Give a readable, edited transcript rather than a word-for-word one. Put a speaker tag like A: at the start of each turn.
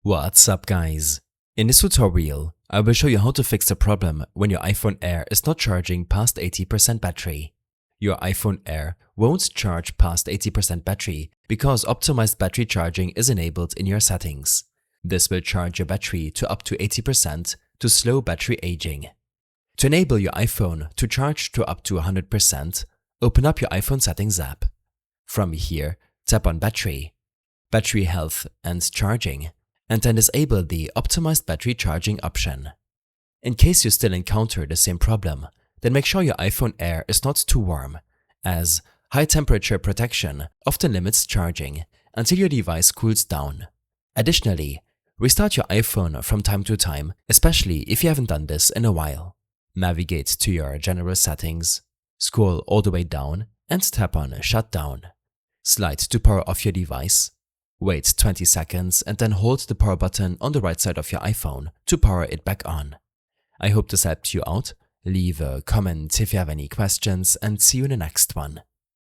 A: What's up guys? In this tutorial, I will show you how to fix the problem when your iPhone Air is not charging past 80% battery. Your iPhone Air won't charge past 80% battery because optimized battery charging is enabled in your settings. This will charge your battery to up to 80% to slow battery aging. To enable your iPhone to charge to up to 100%, open up your iPhone settings app. From here, tap on Battery, Battery Health and Charging, and then disable the Optimized Battery Charging option. In case you still encounter the same problem, then make sure your iPhone Air is not too warm, as high temperature protection often limits charging until your device cools down. Additionally, restart your iPhone from time to time, especially if you haven't done this in a while. Navigate to your General Settings, scroll all the way down and tap on Shutdown. Slide to power off your device. Wait 20 seconds and then hold the power button on the right side of your iPhone to power it back on. I hope this helped you out. Leave a comment if you have any questions and see you in the next one.